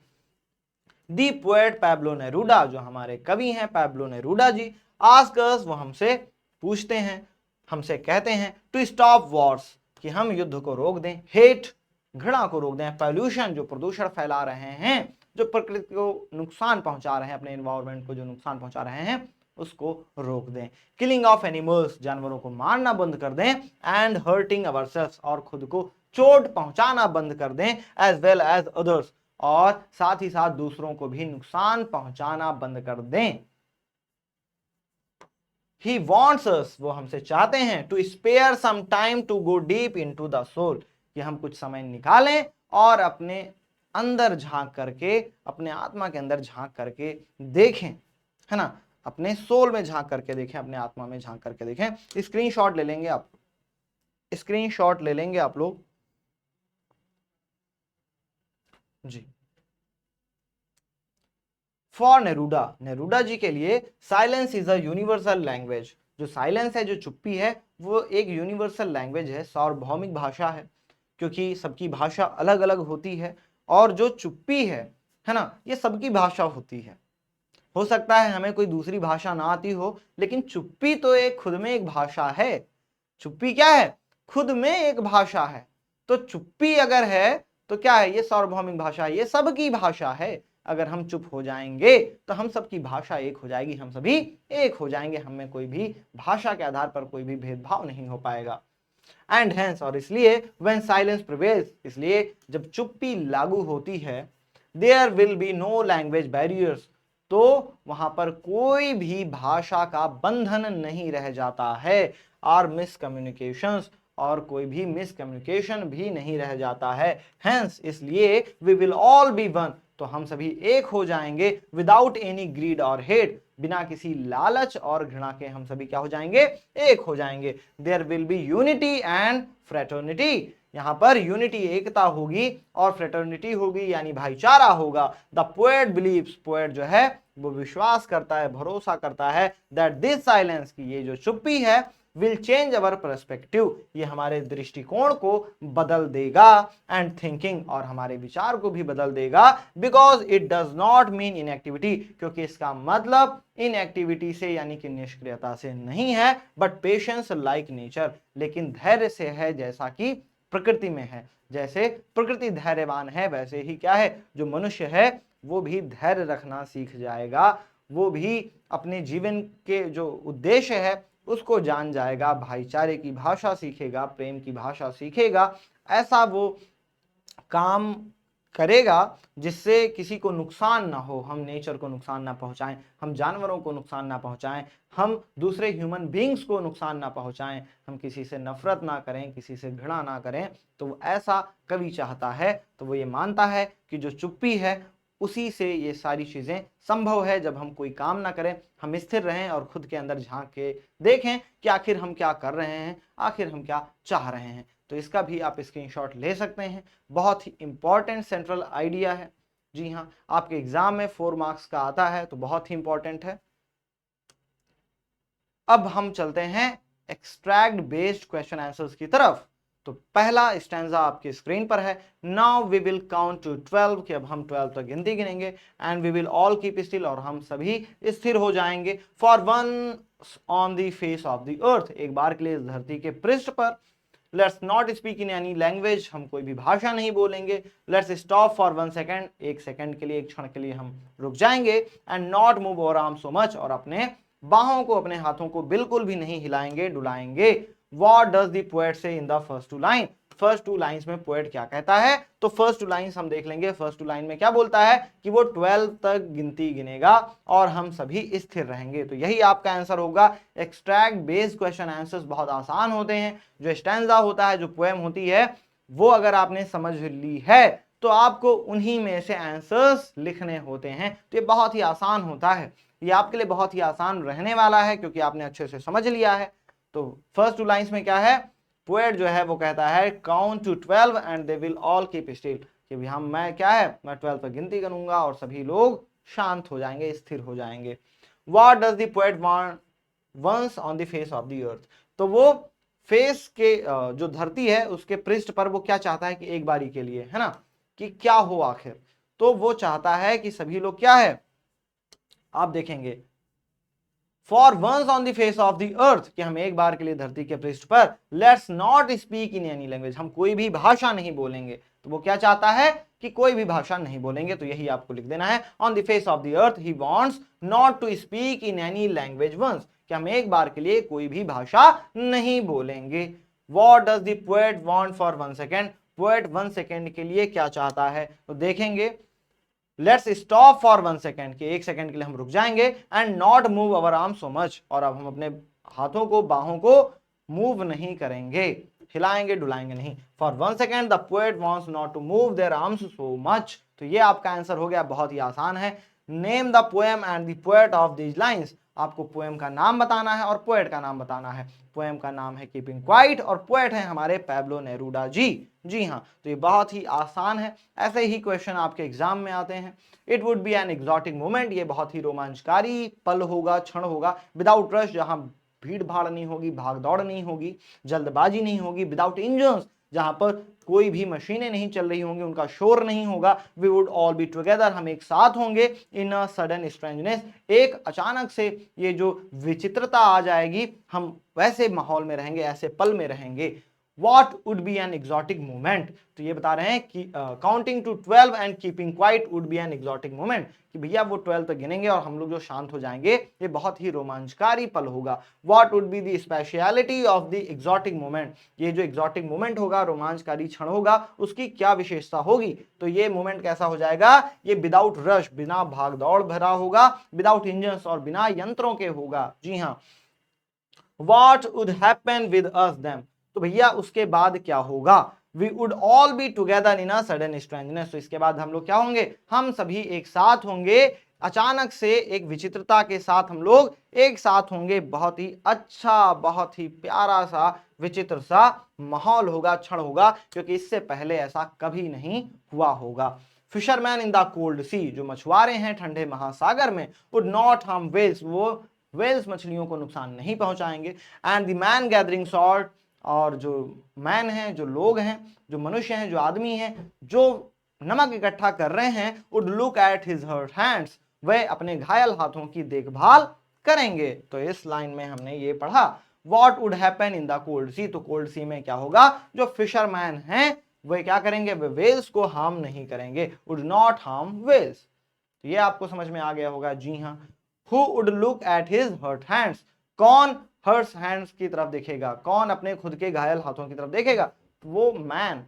दी पोएट पैब्लो नेरूडा, जो हमारे कवि हैं पैब्लो नेरूडा जी, आस्क अस, वो हमसे पूछते हैं, हमसे कहते हैं, टू स्टॉप वॉर्स, कि हम युद्ध को रोक दें, हेट, घृणा को रोक दें, पॉल्यूशन, जो प्रदूषण फैला रहे हैं, जो प्रकृति को नुकसान पहुंचा रहे हैं, अपने एनवायरनमेंट को जो नुकसान पहुंचा रहे हैं उसको रोक दें। किलिंग ऑफ एनिमल्स, जानवरों को मारना बंद कर दें। एंड हर्टिंग अवरसेल्व्स, और खुद को चोट पहुंचाना बंद कर दें। एज वेल एज अदर्स, और साथ ही साथ दूसरों को भी नुकसान पहुंचाना बंद कर दें। He wants us, वो हमसे चाहते हैं, to spare some time to go deep into the soul, कि हम कुछ समय निकालें और अपने अंदर झांक करके, अपने आत्मा के अंदर झांक करके देखें, है ना, अपने सोल में झांक करके देखें, अपने आत्मा में झांक करके देखें। स्क्रीनशॉट ले लेंगे आप, स्क्रीनशॉट ले लेंगे आप लोग जी। फॉर नेरूडा, नेरूडा जी के लिए silence is a universal language, जो साइलेंस है, जो चुप्पी है, वो एक यूनिवर्सल लैंग्वेज है, सार्वभौमिक भाषा है, क्योंकि सबकी भाषा अलग अलग होती है। और जो चुप्पी है ना, ये सबकी भाषा होती है। हो सकता है हमें कोई दूसरी भाषा ना आती हो, लेकिन चुप्पी तो एक खुद में एक भाषा है। चुप्पी क्या है? खुद में एक भाषा है। तो चुप्पी अगर है तो क्या है? ये सार्वभौमिक भाषा है, ये सबकी भाषा है। अगर हम चुप हो जाएंगे तो हम सबकी भाषा एक हो जाएगी, हम सभी एक हो जाएंगे, हमें कोई भी भाषा के आधार पर कोई भी भेदभाव नहीं हो पाएगा। एंड हेंस, और इसलिए व्हेन साइलेंस प्रिवेल्स, इसलिए जब चुप्पी लागू होती है, there will be no language barriers, तो वहां पर कोई भी भाषा का बंधन नहीं रह जाता है, और मिसकम्युनिकेशंस, और कोई भी मिसकम्युनिकेशन भी नहीं रह जाता है। हेंस, इसलिए we will all be one, तो हम सभी एक हो जाएंगे, विदाउट एनी ग्रीड और हेट, बिना किसी लालच और घृणा के हम सभी क्या हो जाएंगे? एक हो जाएंगे। There will be unity and fraternity, यहां पर यूनिटी एकता होगी, और फ्रेटर्निटी होगी यानी भाईचारा होगा। द पोएट बिलीव्स, पोएट जो है वो विश्वास करता है, भरोसा करता है, दैट दिस साइलेंस, की ये जो चुप्पी है, विल चेंज अवर पर्सपेक्टिव, ये हमारे दृष्टिकोण को बदल देगा, एंड थिंकिंग, और हमारे विचार को भी बदल देगा, because it does not mean inactivity, क्योंकि इसका मतलब इनएक्टिविटी से यानी कि निष्क्रियता से नहीं है, बट पेशेंस लाइक नेचर, लेकिन धैर्य से है जैसा कि प्रकृति में है। जैसे प्रकृति धैर्यवान है वैसे ही क्या है, जो मनुष्य है वो भी धैर्य रखना सीख जाएगा, वो भी अपने जीवन के जो उद्देश्य है उसको जान जाएगा, भाईचारे की भाषा सीखेगा, प्रेम की भाषा सीखेगा, ऐसा वो काम करेगा जिससे किसी को नुकसान ना हो, हम नेचर को नुकसान ना पहुंचाएं, हम जानवरों को नुकसान ना पहुंचाएं, हम दूसरे ह्यूमन बींग्स को नुकसान ना पहुंचाएं, हम किसी से नफरत ना करें, किसी से घृणा ना करें। तो ऐसा कवि चाहता है, तो वो ये मानता है कि जो चुप्पी है उसी से ये सारी चीजें संभव है। जब हम कोई काम ना करें, हम स्थिर रहें और खुद के अंदर झांक के देखें कि आखिर हम क्या कर रहे हैं, आखिर हम क्या चाह रहे हैं। तो इसका भी आप स्क्रीनशॉट ले सकते हैं, बहुत ही इंपॉर्टेंट सेंट्रल आइडिया है। जी हाँ, आपके एग्जाम में 4 मार्क्स का आता है, तो बहुत ही इंपॉर्टेंट है। अब हम चलते हैं एक्सट्रैक्ट बेस्ड क्वेश्चन आंसर्स की तरफ। तो पहला स्टैंजा आपकी स्क्रीन पर है, now we will count to 12, कि अब हम 12 तक गिनती गिनेंगे, and we will all keep still, और हम सभी स्थिर हो जाएंगे, for one on the face of the earth, एक बार के लिए धरती के पृष्ठ पर, let's not speak in any language, हम कोई भी भाषा नहीं बोलेंगे, लेट्स स्टॉप फॉर 1 सेकेंड, एक सेकंड के लिए, एक क्षण के लिए हम रुक जाएंगे, and not move our arm so much, और अपने बाहों को, अपने हाथों को बिल्कुल भी नहीं हिलाएंगे डुलाएंगे। व्हाट डज द पोएट से in the first 2 line, first 2 lines में पोएट क्या कहता है, तो फर्स्ट 2 लाइंस हम देख लेंगे। फर्स्ट 2 लाइन में क्या बोलता है कि वो 12 तक गिनती गिनेगा और हम सभी स्थिर रहेंगे। तो यही आपका आंसर होगा। एक्सट्रैक्ट बेस्ड क्वेश्चन आंसर्स बहुत आसान होते हैं। जो स्टैंजा होता है, जो पोएम होती है, वो अगर आपने समझ ली है तो आपको उन्हीं में से आंसर्स लिखने होते हैं। तो ये बहुत ही आसान होता है, ये आपके लिए बहुत ही आसान रहने वाला है क्योंकि आपने अच्छे से समझ लिया है। तो फर्स्ट 2 लाइंस में क्या है, पोएट जो है वो कहता है count to 12 and they will all keep still, कि भी मैं क्या है, मैं 12 तक गिनती करूंगा और सभी लोग शांत हो जाएंगे, स्थिर हो जाएंगे। What does the poet want once on the face of the earth, तो वो फेस के जो धरती है उसके पृष्ठ पर वो क्या चाहता है कि एक बारी के लिए, है ना, कि क्या हो आखिर, तो वो चाहता है कि सभी लोग क्या है, आप देखेंगे for once on the face of the earth, कि हम एक बार के लिए धरती के पृष्ठ पर, let's not speak in any language, हम कोई भी भाषा नहीं बोलेंगे। तो वो क्या चाहता है कि कोई भी भाषा नहीं बोलेंगे, तो यही आपको लिख देना है। On the face of the earth he wants not to speak in any language once, कि हम एक बार के लिए कोई भी भाषा नहीं बोलेंगे। What does the poet want for 1 second, poet 1 second के लिए क्या चाहता है, तो देखेंगे लेट्स स्टॉप फॉर 1 सेकेंड, के एक सेकेंड के लिए हम रुक जाएंगे, and not move our arm so much, और अब हम अपने हाथों को, बाहों को मूव नहीं करेंगे, हिलाएंगे डुलाएंगे नहीं। For 1 second the poet wants not to move their arms so much, तो ये आपका आंसर हो गया, बहुत ही आसान है। Name the poem and the poet of these lines, आपको पोएम का नाम बताना है और पोएट का नाम बताना है। पोएम का नाम है कीपिंग क्वाइट और पोएट है हमारे पैब्लो नेरूडा जी। जी हाँ, तो ये बहुत ही आसान है। ऐसे ही क्वेश्चन आपके एग्जाम में आते हैं। It would be an exotic moment, ये बहुत ही रोमांचकारी पल होगा, क्षण होगा, विदाउट रश, जहां भीड़ भाड़ नहीं होगी, भाग दौड़ नहीं होगी, जल्दबाजी नहीं होगी, विदाउट इंजन्स, जहां पर कोई भी मशीनें नहीं चल रही होंगी, उनका शोर नहीं होगा। We would all be together, हम एक साथ होंगे। इन अ सडन स्ट्रेंजनेस, एक अचानक से ये जो विचित्रता आ जाएगी, हम वैसे माहौल में रहेंगे, ऐसे पल में रहेंगे। What would be an exotic moment, तो ये बता रहे हैं कि counting to 12 and keeping quiet would be an exotic moment, कि भैया वो 12 तक गिनेंगे और हम लोग जो शांत हो जाएंगे, ये बहुत ही रोमांचकारी पल होगा। What would be the speciality of the exotic moment, ये जो एक्सोटिक मोमेंट होगा, रोमांचकारी क्षण होगा, उसकी क्या विशेषता होगी, तो ये मोमेंट कैसा हो जाएगा, ये विदाउट रश, बिना भाग दौड़ भरा होगा, विदाउट इंजन्स और बिना यंत्रों के होगा। जी हाँ। What would happen with us then, तो भैया उसके बाद क्या होगा, we would all be together in a sudden strangeness, तो इसके बाद हम लोग क्या होंगे, हम सभी एक साथ होंगे, अचानक से एक विचित्रता के साथ हम लोग एक साथ होंगे। बहुत ही अच्छा, बहुत ही प्यारा सा, विचित्र सा माहौल होगा, क्षण होगा, क्योंकि इससे पहले ऐसा कभी नहीं हुआ होगा। फिशरमैन इन द कोल्ड सी, जो मछुआरे हैं ठंडे महासागर में, वुड नॉट हार्म व्हेल्स, वो वेल्स मछलियों को नुकसान नहीं पहुंचाएंगे। And the man gathering salt, और जो मैन हैं, जो लोग हैं, जो मनुष्य हैं, जो आदमी हैं, जो नमक इकट्ठा कर रहे हैं, would look at his hurt hands, वह अपने घायल हाथों की देखभाल करेंगे। तो इस लाइन में हमने ये पढ़ा, what would happen in the cold sea, तो कोल्ड सी में क्या होगा, जो फिशरमैन हैं वे क्या करेंगे, वे वेल्स को हार्म नहीं करेंगे, वुड नॉट हार्म वेल्स। तो ये आपको समझ में आ गया होगा। जी हाँ, who would look at his hurt hands, कौन हर्ट हैंड्स की तरफ देखेगा, कौन अपने खुद के घायल हाथों की तरफ देखेगा, वो मैन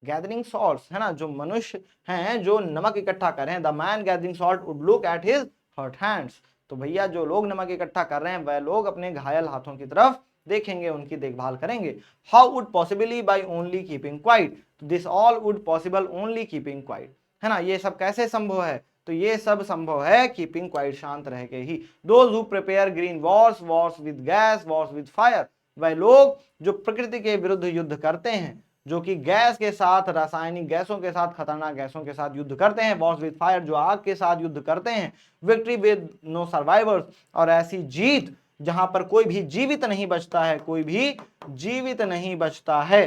गैदरिंग सॉल्ट्स है ना, जो मनुष्य हैं जो नमक इकट्ठा कर रहे हैं, the man gathering salt would look at his hurt hands. तो भैया जो लोग नमक इकट्ठा कर रहे हैं वह लोग अपने घायल हाथों की तरफ देखेंगे, उनकी देखभाल करेंगे। How would possibly by only keeping quiet, this all would possible only keeping quiet, है ना, ये सब कैसे संभव है, तो ये सब संभव है कीपिंग क्वाइट, शांत रह के ही। Those who prepare green wars, wars with gas, wars with fire, वह लोग जो प्रकृति के विरुद्ध युद्ध करते हैं, जो कि गैस के साथ, रासायनिक गैसों के साथ, खतरनाक गैसों के साथ युद्ध करते हैं, वॉर्स विद फायर, जो आग के साथ युद्ध करते हैं, विक्ट्री विद नो सर्वाइवर्स, और ऐसी जीत जहां पर कोई भी जीवित नहीं बचता है, कोई भी जीवित नहीं बचता है।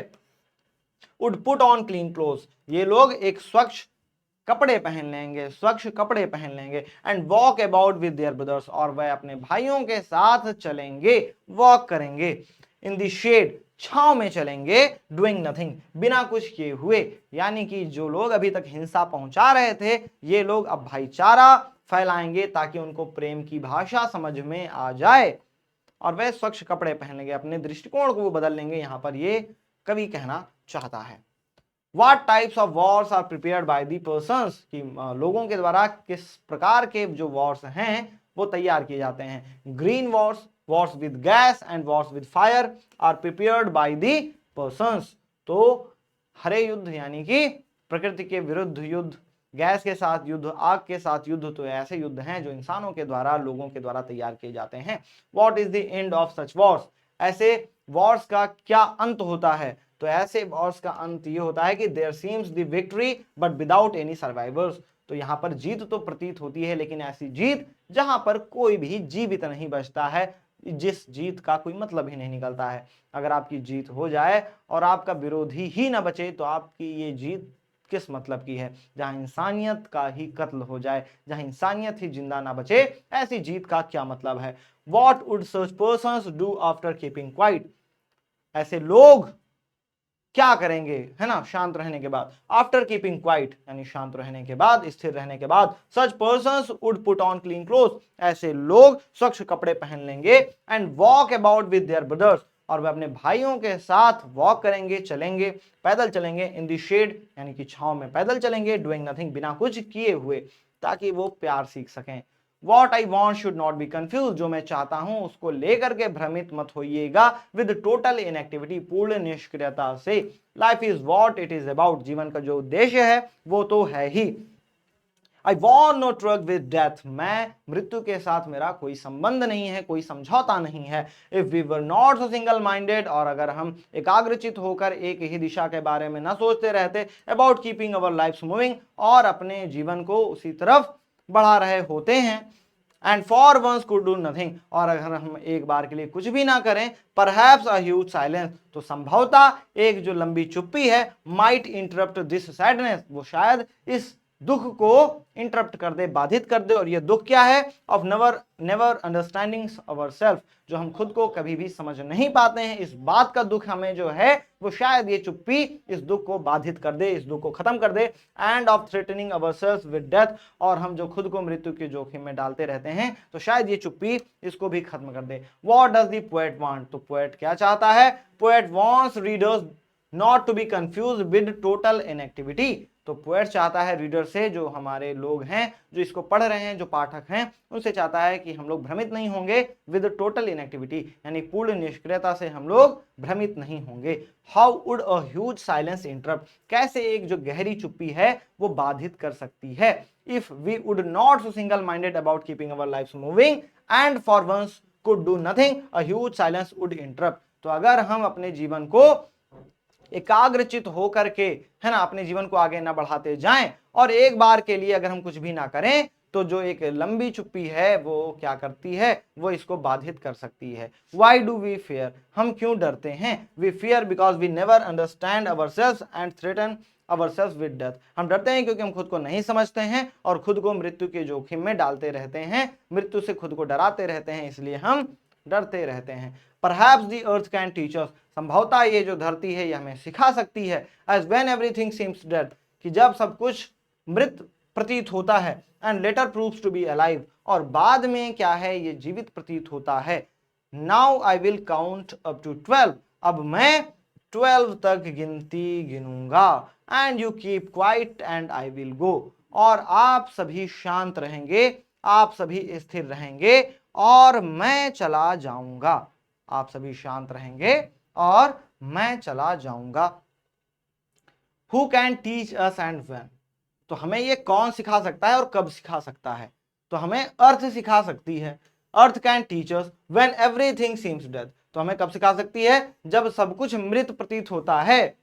Would put on clean clothes, ये लोग एक स्वच्छ कपड़े पहन लेंगे, स्वच्छ कपड़े पहन लेंगे। And walk about with their brothers, और वह अपने भाइयों के साथ चलेंगे, वॉक करेंगे। इन द शेड, छांव में चलेंगे, डूइंग नथिंग, बिना कुछ किए हुए, यानी कि जो लोग अभी तक हिंसा पहुंचा रहे थे, ये लोग अब भाईचारा फैलाएंगे ताकि उनको प्रेम की भाषा समझ में आ जाए, और वह स्वच्छ कपड़े पहन लेंगे, अपने दृष्टिकोण को वो बदल लेंगे, यहां पर ये कवि कहना चाहता है। What types of wars are prepared by the persons, कि लोगों के द्वारा किस प्रकार के जो वॉर्स हैं वो तैयार किए जाते हैं। Green wars, wars with gas and wars with fire are prepared by the persons, तो हरे युद्ध यानी कि प्रकृति के विरुद्ध युद्ध, गैस के साथ युद्ध, आग के साथ युद्ध, तो ऐसे युद्ध हैं जो इंसानों के द्वारा, लोगों के द्वारा तैयार किए जाते हैं। What is the end of such Wars, ऐसे वॉर्स का क्या अंत होता है, तो ऐसे वॉर्स का अंत ये होता है कि there seems the victory but without any survivors, तो यहाँ पर जीत तो प्रतीत होती है, लेकिन ऐसी जीत जहां पर कोई भी जीवित नहीं बचता है, जिस जीत का कोई मतलब ही नहीं निकलता है। अगर आपकी जीत हो जाए और आपका विरोधी ही ना बचे, तो आपकी ये जीत किस मतलब की है। जहां इंसानियत का ही कत्ल हो जाए, जहां इंसानियत ही जिंदा ना बचे, ऐसी जीत का क्या मतलब है। What would such persons do after keeping quiet, ऐसे लोग क्या करेंगे, है ना, शांत रहने के बाद। आफ्टर कीपिंग क्वाइट यानी शांत रहने के बाद, स्थिर रहने के बाद। Such persons would put on clean cloth, ऐसे लोग स्वच्छ कपड़े पहन लेंगे। And walk about with their brothers, और वे अपने भाइयों के साथ वॉक करेंगे, चलेंगे, पैदल चलेंगे। इन द शेड यानी कि छांव में पैदल चलेंगे, डूइंग नथिंग, बिना कुछ किए हुए, ताकि वो प्यार सीख सकें। What I want should not be confused, जो मैं चाहता हूं उसको लेकर के भ्रमित मत होइएगा। With total inactivity, पूर्ण निष्क्रियता से। Life is what it is about, जीवन का जो उद्देश्य है वो तो है ही। I want no truck with death, मैं मृत्यु के साथ मेरा कोई संबंध नहीं है, कोई समझौता नहीं है। If we were not so single minded, और अगर हम एकाग्रचित होकर एक ही दिशा के बारे में न सोचते रहते, about keeping our lives moving, और अपने जीवन को उसी तरफ बढ़ा रहे होते हैं। And for once could do nothing, और अगर हम एक बार के लिए कुछ भी ना करें, परहैप्स अ ह्यूज साइलेंस, तो संभवतः एक जो लंबी चुप्पी है, माइट इंटरप्ट दिस सैडनेस, वो शायद इस दुख को इंटरप्ट कर दे, बाधित कर दे। और ये दुख क्या है, of never understanding our self, जो हम खुद को कभी भी समझ नहीं पाते हैं, इस बात का दुख हमें जो है वो शायद ये चुप्पी इस दुख को बाधित कर दे, इस दुख को खत्म कर दे। End of threatening our self with death, और हम जो खुद को मृत्यु के जोखिम में डालते रहते हैं, तो शायद ये चुप्पी इसको भी खत्म कर दे। What does the poet want, तो पोएट क्या चाहता है, poet wants readers not to be confuse with total inactivity, तो पोएट चाहता है रीडर से, जो हमारे लोग हैं, जो इसको पढ़ रहे हैं, जो पाठक हैं, उनसे चाहता है कि हम लोग भ्रमित नहीं होंगे विद टोटल इनएक्टिविटी, यानी पूर्ण निष्क्रियता से हम लोग भ्रमित नहीं होंगे। How would a huge silence interrupt, कैसे एक जो गहरी चुप्पी है वो बाधित कर सकती है। If we would not so single minded about keeping our lifes moving and for once could do nothing, a huge silence would interrupt, तो अगर हम अपने जीवन को एकाग्रचित होकर के, है ना, अपने जीवन को आगे ना बढ़ाते जाएं, और एक बार के लिए अगर हम कुछ भी ना करें, तो जो एक लंबी चुप्पी है वो क्या करती है, वो इसको बाधित कर सकती है। वाई डू वी फेयर, हम क्यों डरते हैं? We fear because we never understand ourselves and threaten ourselves with death. हम डरते हैं क्योंकि हम खुद को नहीं समझते हैं और खुद को मृत्यु के जोखिम में डालते रहते हैं, मृत्यु से खुद को डराते रहते हैं, इसलिए हम डरते रहते हैं। Perhaps the earth can teach us, संभवतः ये जो धरती है ये हमें सिखा सकती है। As when everything seems dead, कि जब सब कुछ मृत प्रतीत होता है, and later proves to be alive, और बाद में क्या है, ये जीवित प्रतीत होता है। Now I will count up to 12, अब मैं 12 तक गिनती गिनूंगा। And you keep quiet and I will go, और आप सभी शांत रहेंगे, आप सभी स्थिर रहेंगे और मैं चला जाऊंगा। आप सभी शांत रहेंगे और मैं चला जाऊंगा। Who can teach us and when, तो हमें ये कौन सिखा सकता है और कब सिखा सकता है? तो हमें अर्थ सिखा सकती है। अर्थ can teach us when everything seems dead, तो हमें कब सिखा सकती है? जब सब कुछ मृत प्रतीत होता है,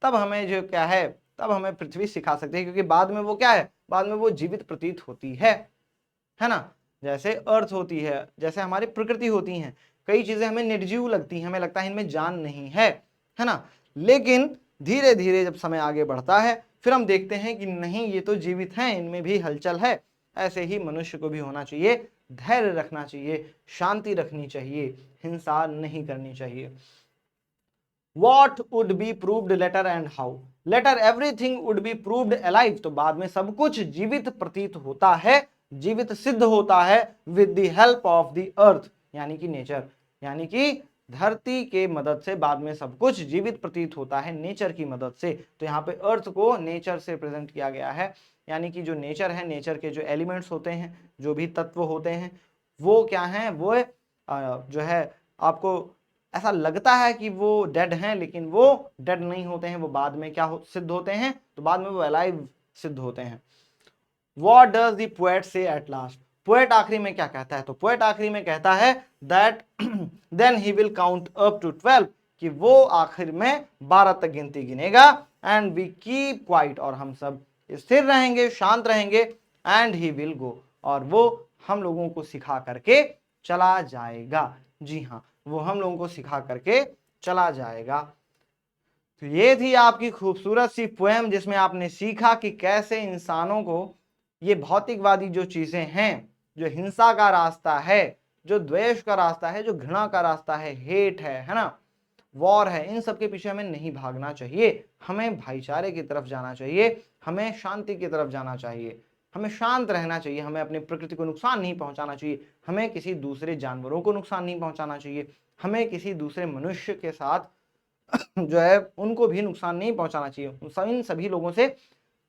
तब हमें जो क्या है, तब हमें पृथ्वी सिखा सकती है, क्योंकि बाद में वो क्या है, बाद में वो जीवित प्रतीत होती है ना। जैसे अर्थ होती है, जैसे हमारी प्रकृति होती है, कई चीजें हमें निर्जीव लगती हैं, हमें लगता है इनमें जान नहीं है ना, लेकिन धीरे धीरे जब समय आगे बढ़ता है फिर हम देखते हैं कि नहीं, ये तो जीवित हैं, इनमें भी हलचल है। ऐसे ही मनुष्य को भी होना चाहिए, धैर्य रखना चाहिए, शांति रखनी चाहिए, हिंसा नहीं करनी चाहिए। What would be proved later and how, later everything would be proved alive, तो बाद में सब कुछ जीवित प्रतीत होता है, जीवित सिद्ध होता है, with the help of the earth, यानी कि नेचर, यानी कि धरती के मदद से बाद में सब कुछ जीवित प्रतीत होता है, नेचर की मदद से। तो यहाँ पे अर्थ को नेचर से प्रेजेंट किया गया है, यानी कि जो नेचर है, नेचर के जो एलिमेंट्स होते हैं, जो भी तत्व होते हैं, वो क्या हैं, वो जो है आपको ऐसा लगता है कि वो डेड हैं, लेकिन वो डेड नहीं होते हैं, वो बाद में क्या सिद्ध होते हैं, तो बाद में वो अलाइव सिद्ध होते हैं। What does the poet say at last, poet आखिरी में क्या कहता है? तो पोएट आखिरी में कहता है that then he will count up to 12, कि वो आखिर में 12 तक गिनती गिनेगा, and we keep quiet, और हम सब स्थिर रहेंगे, शांत रहेंगे, and he will go, और वो हम लोगों को सिखा करके चला जाएगा। जी हाँ, वो हम लोगों को सिखा करके चला जाएगा। तो ये थी आपकी खूबसूरत सी पोएम, जिसमें आपने सीखा कि कैसे इंसानों को ये भौतिकवादी जो चीजें हैं, जो हिंसा का रास्ता है, जो द्वेष का रास्ता है, जो घृणा का रास्ता है, हेट है ना, वॉर है, इन सब के पीछे हमें नहीं भागना चाहिए, हमें भाईचारे की तरफ जाना चाहिए, हमें शांति की तरफ जाना चाहिए, हमें शांत रहना चाहिए, हमें अपनी प्रकृति को नुकसान नहीं पहुंचाना चाहिए, हमें किसी दूसरे जानवरों को नुकसान नहीं पहुंचाना चाहिए, हमें किसी दूसरे मनुष्य के साथ जो है उनको भी नुकसान नहीं पहुंचाना चाहिए। इन सभी लोगों से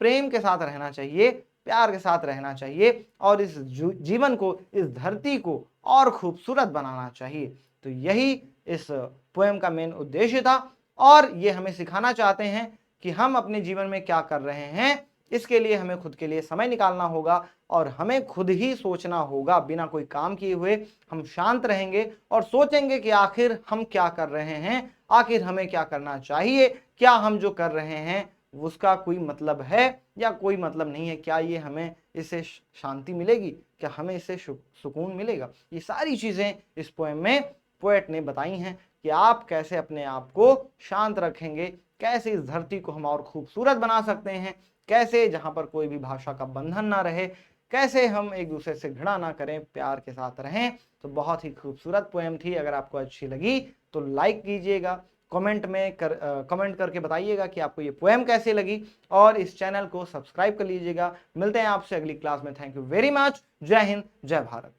प्रेम के साथ रहना चाहिए, प्यार के साथ रहना चाहिए, और इस जीवन को, इस धरती को और खूबसूरत बनाना चाहिए। तो यही इस पोएम का मेन उद्देश्य था, और ये हमें सिखाना चाहते हैं कि हम अपने जीवन में क्या कर रहे हैं, इसके लिए हमें खुद के लिए समय निकालना होगा, और हमें खुद ही सोचना होगा, बिना कोई काम किए हुए हम शांत रहेंगे और सोचेंगे कि आखिर हम क्या कर रहे हैं, आखिर हमें क्या करना चाहिए, क्या हम जो कर रहे हैं उसका कोई मतलब है या कोई मतलब नहीं है, क्या ये हमें इससे शांति मिलेगी, क्या हमें इससे सुकून मिलेगा। ये सारी चीजें इस पोएम में पोएट ने बताई हैं कि आप कैसे अपने आप को शांत रखेंगे, कैसे इस धरती को हम और खूबसूरत बना सकते हैं, कैसे जहां पर कोई भी भाषा का बंधन ना रहे, कैसे हम एक दूसरे से घृणा ना करें, प्यार के साथ रहें। तो बहुत ही खूबसूरत पोएम थी। अगर आपको अच्छी लगी तो लाइक कीजिएगा, कमेंट करके बताइएगा कि आपको ये पोएम कैसे लगी, और इस चैनल को सब्सक्राइब कर लीजिएगा। मिलते हैं आपसे अगली क्लास में। Thank you very much. जय हिंद, जय भारत।